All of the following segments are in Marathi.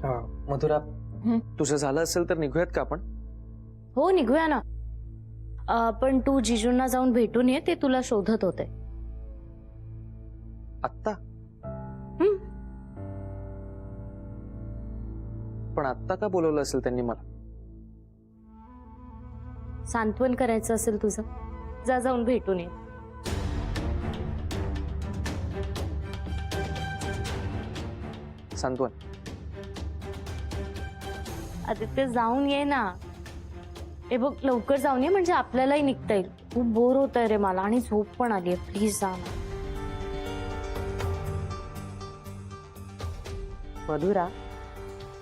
मधुरा तुझं झालं असेल तर निघूयात का आपण? हो निघूया ना. पण तू जिजूंना जाऊन भेटून ये, ते तुला शोधत होते. आत्ता? पण आत्ता का बोलवलं असेल त्यांनी मला? सांत्वन करायचं असेल तुझं, जा जाऊन भेटून ये. सांत्वन? आदित्य जाऊन ये ना. हे बघ लवकर जाऊन ये, म्हणजे आपल्यालाही निघता येईल. खूप बोर होत आहे रे मला, आणि झोप पण आली आहे. प्लीज जा ना. मधुरा,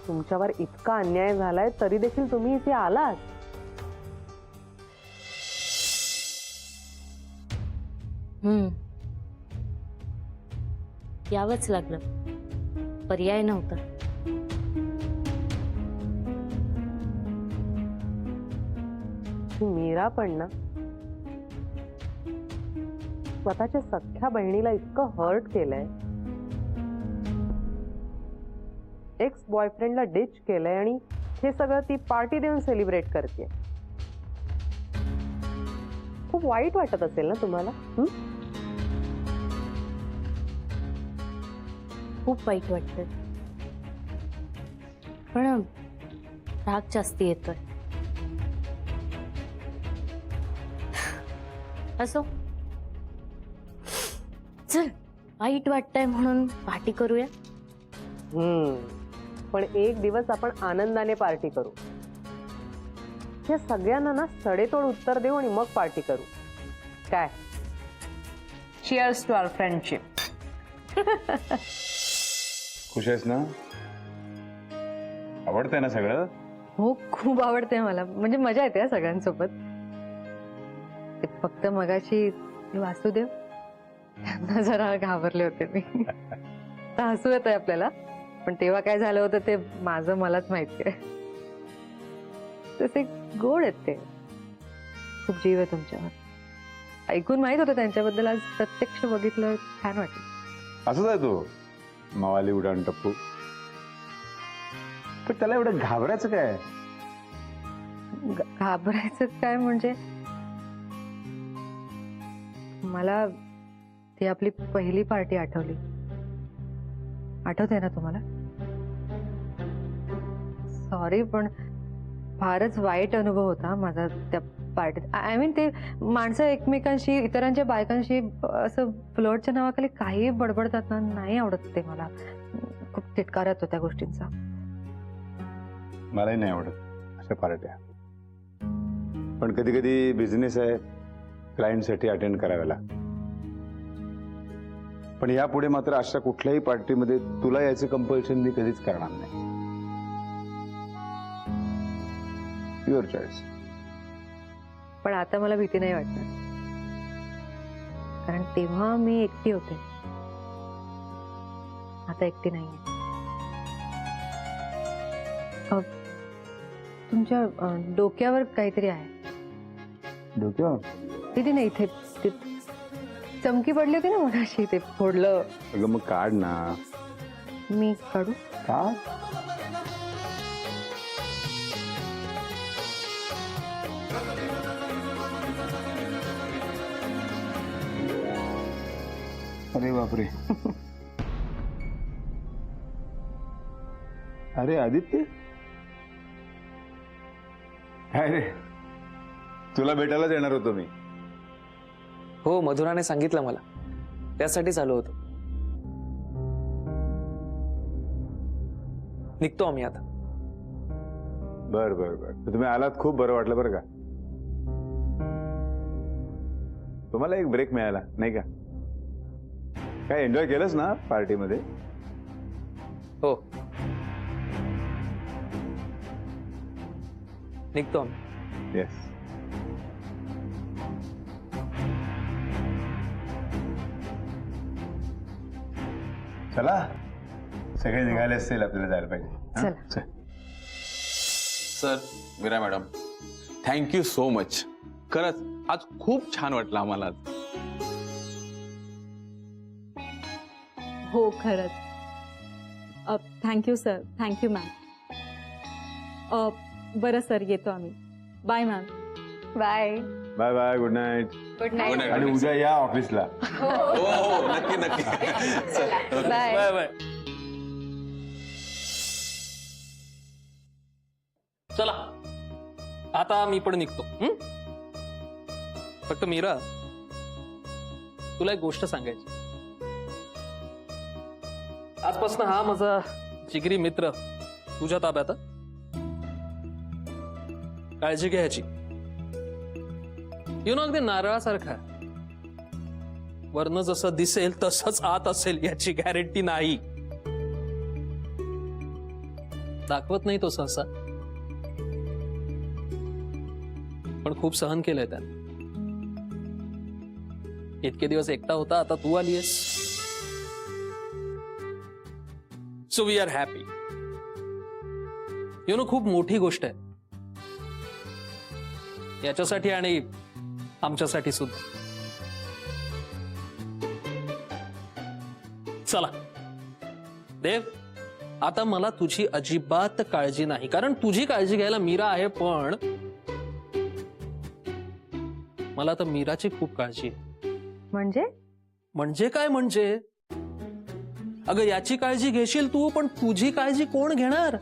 तुमच्यावर इतका अन्याय झालाय तरी देखील तुम्ही इथे आलात. यावंच लागलं, पर्याय नव्हता. मीरा पण ना स्वतःच्या सख्ख्या बहिणीला इतकं हर्ट केलंय, एक्स बॉयफ्रेंडला डिच केलंय, आणि हे सगळं ती पार्टी देऊन सेलिब्रेट करते. खूप वाईट वाटत असेल ना तुम्हाला? खूप वाईट वाटतंय, पण राग जास्ती येतोय. असो, चल वाईट वाटतंय म्हणून पार्टी करूया. पण एक दिवस आपण आनंदाने पार्टी करू. या सगळ्यांना ना सडेतोड उत्तर देऊ आणि मग पार्टी करू. काय? Cheers to our friendship. खुश आहेस ना? आवडतंय ना सगळं? हो, खूप आवडते मला. म्हणजे मजा येते या सगळ्यांसोबत. ते फक्त मगाशी वासुदेव, त्यांना जरा घाबरले होते मी. तर हसू येत आहे आपल्याला, पण तेव्हा काय झालं होतं ते माझं मलाच माहिती आहे. तसे गोड आहेत ते. खूप जीव आहे तुमच्यावर. ऐकून माहित होतं त्यांच्याबद्दल, आज प्रत्यक्ष बघितलं, छान वाटलं. असंच आहे तो मावाली उडाण टप्पू. पण त्याला एवढं घाबरायचं काय? घाबरायचं काय म्हणजे, मला ती आपली पहिली पार्टी आठवली. आठवते ना तुम्हाला? सॉरी, पण फारच वाईट अनुभव होता माझा त्या पार्टीत. आय मीन, ते माणसं एकमेकांशी, इतरांच्या बायकांशी असं फ्लर्टच्या नावाखाली काही बडबडतात ना, नाही आवडत ते मला. खूप तिटकारा येतो त्या गोष्टींचा. मलाही नाही आवडत अशा पार्ट्या. पण कधी कधी बिझनेस आहे, क्लायंटसाठी अटेंड कराव्या लागतं. पण यापुढे मात्र अशा कुठल्याही पार्टीमध्ये तुला याचं कंपल्शन मी कधीच करणार नाही. Your choice. पण आता मला भीती नाही वाटणार, कारण तेव्हा मी एकटी होते, आता एकटी नाहीये. तुमच्या डोक्यावर काहीतरी आहे. डोक्यावर? तिथे नाही, इथे चमकी पडली होती ना मगाशी, ते फोडलं. अगं मग काढ ना. मी काढू? काढ. अरे बापरे. अरे आदित्य, काय रे? तुला भेटायलाच येणार होतो मी. हो, मधुराने सांगितलं मला, त्यासाठीच आलो होतो. निघतो आम्ही आता. बर बर बर, तुम्ही आलात, खूप बरं वाटलं बरं का. तुम्हाला एक ब्रेक मिळाला नाही का? काय एन्जॉय केलंस ना पार्टीमध्ये? हो, निघतो आम्ही. येस. चला, सगळे निघाले असतील, आपल्याला जायला पाहिजे. चला. Sir, Meera madam, thank you so much. खरंच आज खूप छान वाटलं आम्हाला. हो, खरंच. Thank you sir, thank you ma'am. बरं सर, येतो आम्ही. Bye ma'am. Bye. Bye bye, good night. Good Good night. night. आणि उद्या या ऑफिसला. हो हो नक्की नक्की. बाय. Bye bye. चला आता मी पण निघतो. फक्त मीरा, तुला एक गोष्ट सांगायची. आजपासून हा माझा जिगरी मित्र तुझ्या ताब्यात. काळजी घ्यायची. अगदी नारळासारखा वरनं जसं दिसेल तसंच आत असेल याची गॅरंटी नाही. दाखवत नाही तो सहसा, पण खूप सहन केलंय त्याने. इतके दिवस एकटा होता, आता तू आलीयस. So we are happy. खूप मोठी गोष्ट आहे याच्यासाठी आणि आमच्यासाठी सुद्धा. चला देव, आता मला तुझी अजिबात काळजी नाही, कारण तुझी काळजी घ्यायला मीरा आहे. पण मला तर मीराची खूप काळजी आहे. म्हणजे काय म्हणजे? अगं याची काळजी घेशील तू, पण तुझी काळजी कोण घेणार?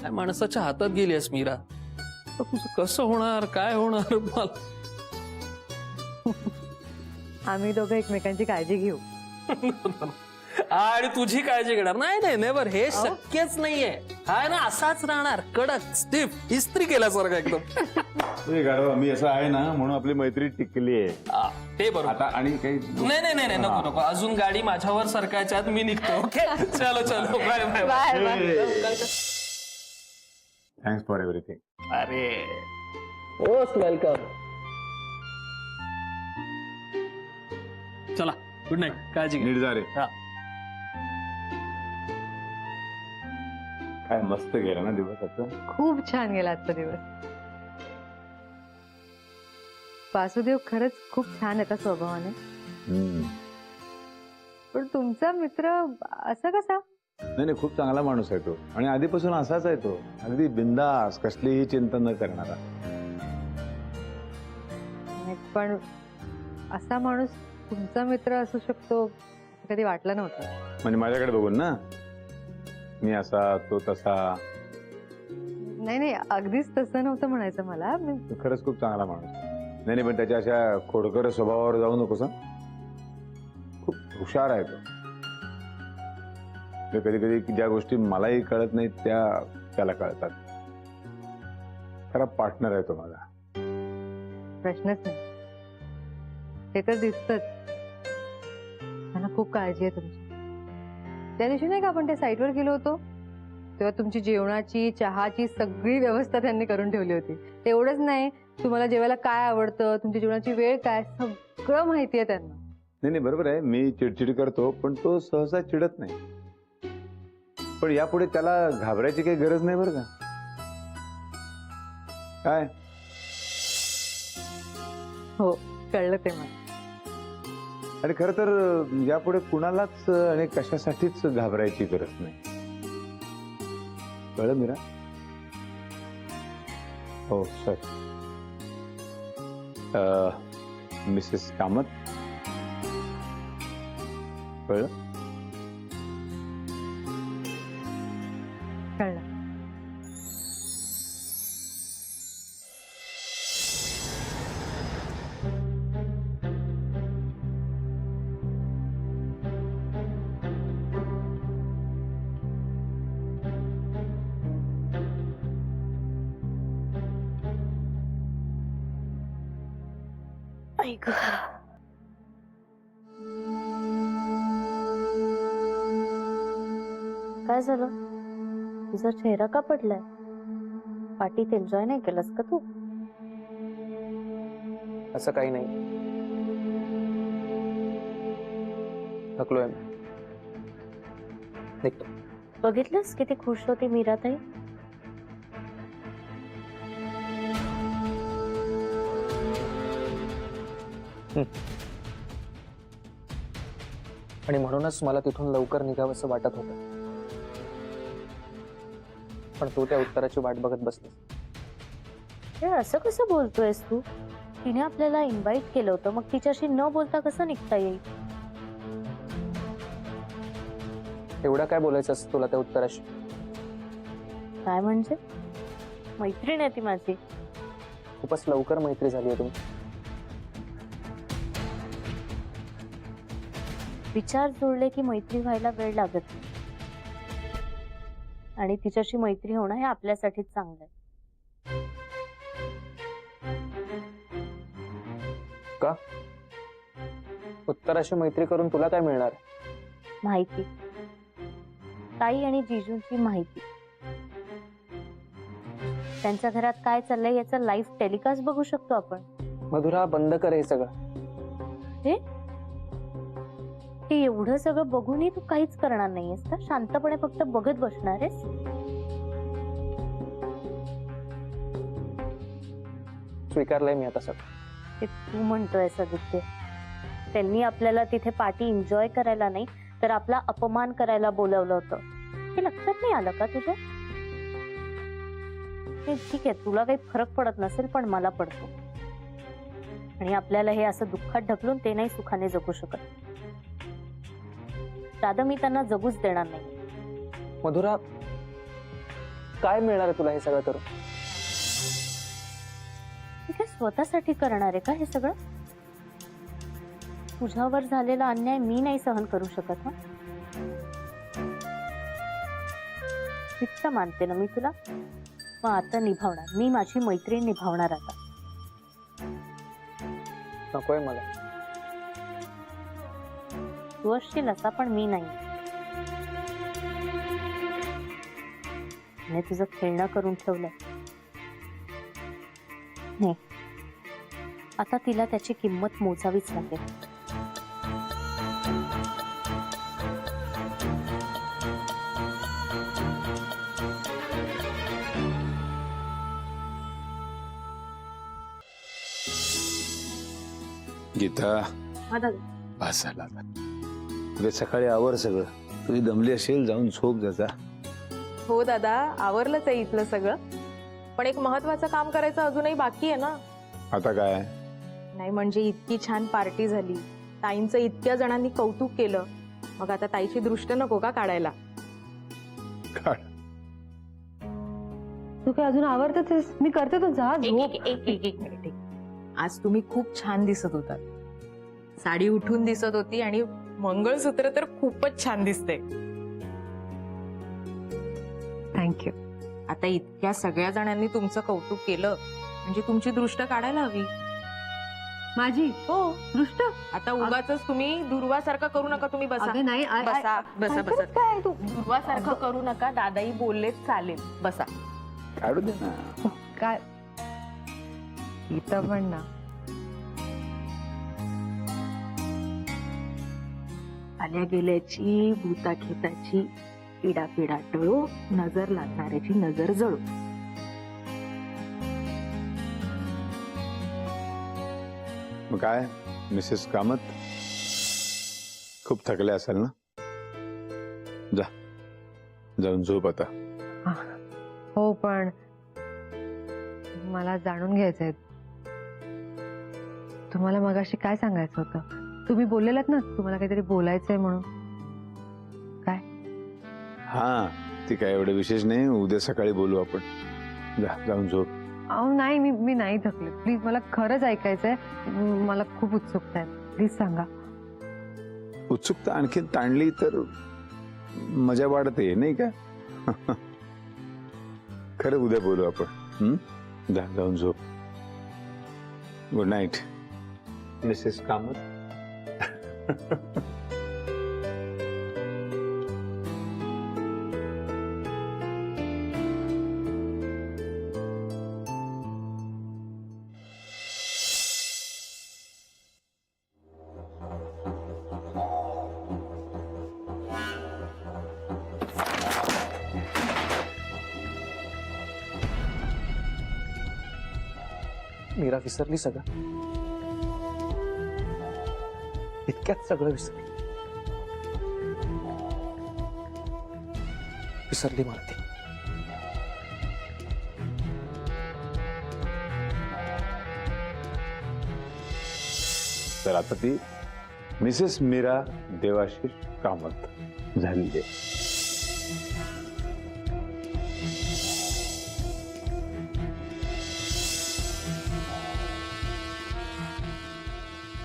काय माणसाच्या हातात गेलीस मीरा. तर तुझं कसं होणार, काय होणार? मला आम्ही दोघं एकमेकांची काळजी घेऊ. आणि तुझी काळजी घेणार नाही. नाही नेवर, हे शक्यच नाहीये. हा ना असाच राहणार, कडक स्टिफ, इस्त्री केल्यासारखं एकदम. मी असं आहे ना म्हणून आपली मैत्री टिकली आहे. ते बरोबर. आता आणि काही नाही नको नको, अजून गाडी माझ्यावर सरकायच्यात मी निघतो. ओके चलो चलो, bye bye. Bye. Thanks for everything. अरे मोस्ट वेलकम. चला गुड नाईट, काळजी घे. नीट जा रे. हा. काय मस्त गेला ना दिवस आता. खूप छान गेला आजचा दिवस. वासुदेव खरंच खूप छान आहे स्वभावाने. पण तुमचा मित्र असा कसा? नाही खूप चांगला माणूस आहे तो, आणि आधीपासून असाच आहे तो. अगदी बिंदास, कसलीही चिंता न करणारा. पण असा माणूस तुमचा मित्र असू शकतो कधी वाटलं नव्हतं. म्हणजे माझ्याकडे बघून ना, मी असा तो तसा. नाही अगदीच तसं नव्हतं म्हणायचं मला. तो खरंच खूप चांगला माणूस आहे. नाही पण त्याच्या अशा खोडकर स्वभावावर जाऊ नकोस. खूप हुशार आहे तो. कधी कधी ज्या गोष्टी मलाही कळत नाहीत त्या त्याला कळतात. खरा पार्टनर आहे तो माझा. प्रश्नच नाही, ते तर दिसतच. त्यांना खूप काळजी आहे तुमची. त्या दिवशी नाही का आपण त्या साईटवर गेलो होतो, तेव्हा तुमची जेवणाची, चहाची सगळी व्यवस्था त्यांनी करून ठेवली होती. तेवढंच नाही, तुम्हाला जेवायला काय आवडतं, तुमची जेवणाची वेळ काय, सगळं माहिती आहे त्यांना. नाही बरोबर आहे. मी चिडचिड करतो, पण तो सहसा चिडत नाही. पण यापुढे त्याला घाबरायची काही गरज नाही बरं का. काय हो कळलं ते मला. आणि खरं तर यापुढे कुणालाच आणि कशासाठीच घाबरायची गरज नाही. कळलं मीरा? हो सर. मिसेस कामत. कळलं? कळलं. ऐक, काय झालं? तुझा चेहरा का पडलाय? पार्टीत एन्जॉय नाही केलंस का तू? असं काही नाही. थकलोय मी. निघतो. बघितलंस किती खुश होती मीराताई? आणि म्हणूनच मला तिथून लवकर निघावंसं वाटत होतं. पण तू त्या उत्तराची वाट बघत बसलीस. हे असं कसं बोलतोयस तू? तिने आपल्याला इन्व्हाइट केलं होतं, मग तिच्याशी न बोलता कसं निघता येईल? एवढं काय बोलायचं असतं तुला त्या उत्तराशी? काय म्हणजे? मैत्रीण आहे ती माझी. खूपच लवकर मैत्री झाली आहे तुम्ही. विचार जोडले की मैत्री व्हायला वेळ लागत नाही. आणि तिच्याशी मैत्री होणं हे आपल्यासाठीच चांगलं आहे. का? उत्तराशी मैत्री करून तुला काय मिळणार? माहिती. ताई आणि जिजूंची माहिती. त्यांच्या घरात काय चाललंय याचा लाईव्ह टेलिकास्ट बघू शकतो आपण. मधुरा, बंद कर हे सगळं. हे एवढं सगळं बघूनही तू काहीच करणार नाहीयेस का? शांतपणे फक्त बघत बसणार आहेस? स्वीकारलंय मी आता सगळं. ते तू म्हणतोय आदित्य. त्यांनी आपल्याला तिथे पार्टी एन्जॉय करायला नाही तर आपला अपमान करायला बोलवलं होतं. हे लक्षात नाही आलं का तुझ्या? हे ठीक आहे, तुला काही फरक पडत नसेल पण मला पडतो. आणि आपल्याला हे असं दुःखात ढकलून ते नाही सुखाने जगू शकत. दादा, मी त्यांना जगूच देणार नाही. मधुरा, काय मिळणार आहे तुला हे सगळं करून? मी काय स्वतःसाठी करणार आहे का हे सगळं? तुझ्यावर झालेला अन्याय मी नाही सहन करू शकत. हा, इतकं मानते ना मी तुला. मग आता निभावणार मी, माझी मैत्रीण निभावणार आता. नकोय मला. तू असशील असा, पण मी नाही. मी तुझं खेळणं करून ठेवलंय. नाही, आता तिला त्याची किंमत मोजावीच लागेल. गीता, बस झाला आता. उद्या सकाळी आवर सगळं. तुझी दमली असेल, जाऊन झोप जा. हो दादा, आवरलंच आहे इथलं सगळं. पण एक महत्वाचं काम करायचं अजूनही बाकी आहे ना. आता काय? नाही म्हणजे इतकी छान पार्टी झाली, ताईंचं इतक्या जणांनी कौतुक केलं, मग आता ताईची दृष्ट नको का काढायला? काढ. तू काय अजून आवडतच? मी करते तू जा झोप. एक मिनिट. आज तुम्ही खूप छान दिसत होतात. साडी उठून दिसत होती आणि मंगळसूत्र तर खूपच छान दिसते. थँक्यू. आता इतक्या सगळ्या जणांनी तुमचं कौतुक केलं म्हणजे तुमची दृष्ट काढायला हवी. माझी हो, दृष्ट. आता उगाच तुम्ही दुर्वासारखं करू नका. तुम्ही बसा अगं नाही, बसा बसा बसा. काय तू दुर्वासारखं करू नका. दादाई बोललेच चालेल. बसा. काढू दे ना. काय इथं पण ना. आल्या गेल्याची, भूता खेताची, पिडा टळो, नजर लागणाऱ्याची नजर जळो. मग काय मिसेस कामत, खूप थकले असाल ना? जा, जाऊन झोप आता. हो, पण मला जाणून घ्यायचंय, तुम्हाला मगाशी काय सांगायचं होतं? तुम्ही बोललेलात ना तुम्हाला काहीतरी बोलायचंय म्हणून. काय? हा, ती काय एवढं विशेष नाही. उद्या सकाळी बोलू आपण. जा, जाऊन झोप. अहो नाही, मी नाही थकले. प्लीज, मला खरंच ऐकायचंय. मला खूप उत्सुकता आहे. प्लीज सांगा. उत्सुकता आणखी ताणली तर मजा वाढते, नाही का? खरं उद्या बोलू आपण. जा, जाऊन झोप. Good night Mrs Kamat. Meera विसरली सगळं. इतक्यात सगळं विसरली. मला ती. 「तर आता ती मिसेस मीरा देवाशीष कामत झालेली आहे.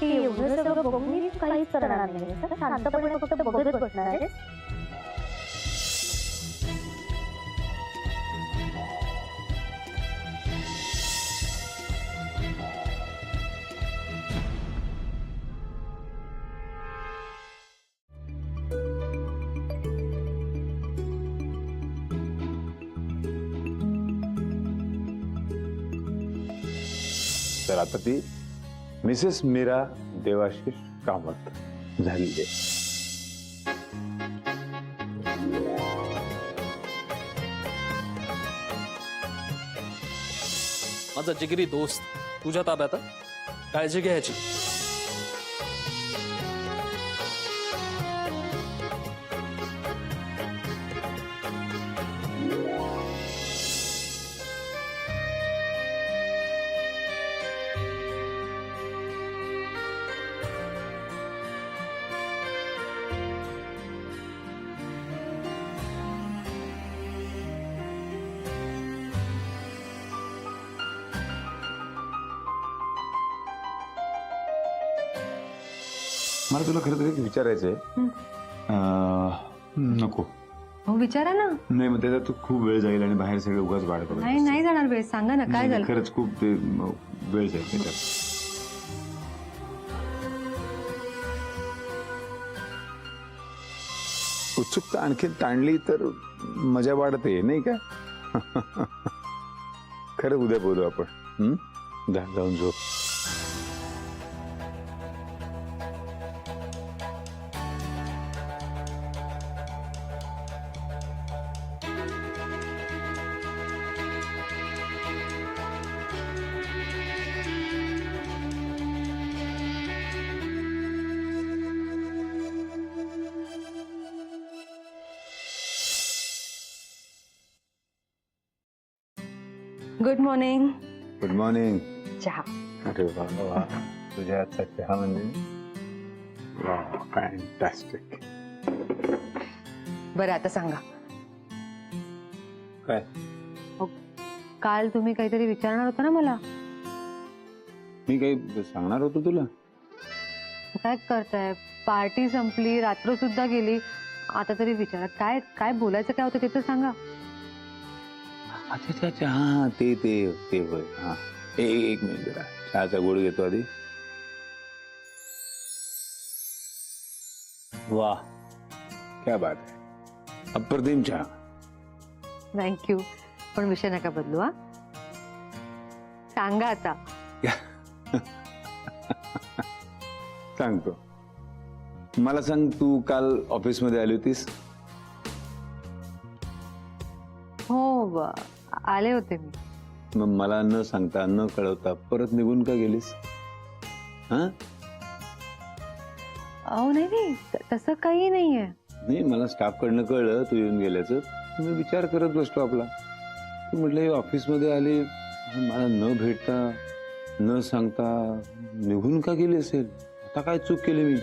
एवढं सगळं बघून मी काहीच करणार नाही सर. शांतपणे फक्त बघत बसणार आहे. तर आता ती मिसेस मीरा देवाशीष कामत झालेली आहे. माझा जिगरी दोस्त तुझ्या ताब्यात आहे. काळजी घ्यायची. मला तुला खरं तरी एक विचारायचंय. नको. हो विचारा ना. नाही मग त्याच्यात खूप वेळ जाईल आणि बाहेर सगळे उगाच वाढत नाही नाही जाणार वेळ. सांगा ना काय झालं. खरंच खूप ते वेळ जाईल त्याच्यात. उत्सुकता आणखी ताणली तर मजा वाढते नाही का? खरं उद्या बोलू आपण. जाऊन झोप. Good morning. Good morning. चहा. अरे वा वा, तुझ्या हातचा चहा म्हणजे वा, फॅन्टॅस्टिक. बरं आता सांगा. काय? काल तुम्ही काहीतरी विचारणार होता ना मला. मी काही सांगणार होतो तुला. काय करताय. पार्टी संपली, रात्र सुद्धा गेली, आता तरी विचारा काय काय बोलायचं काय होतं ते तर सांगा. अच्छा अच्छा हा ते ते ते होय. हा एक मिनिट जरा चहाचा गोड घेतो आधी. वाह क्या बात है. अप्रतिम चहा. थँक्यू. पण विषय नका बदलू. हा सांगा आता. सांगतो. मला सांग, तू काल ऑफिसमध्ये आली होतीस. हो आले होते मी. मग मला न सांगता न कळवता परत निघून का गेलीस? हा अहो नाही नाही तसं काही नाहीये. नाही, मला स्टाफ कडनं कळलं तू येऊन गेल्याचं. मी विचार करत बसलो आपला. तू म्हटलं ऑफिसमध्ये आले, मला न भेटता न सांगता निघून का गेली असेल. आता काय चूक केली मी?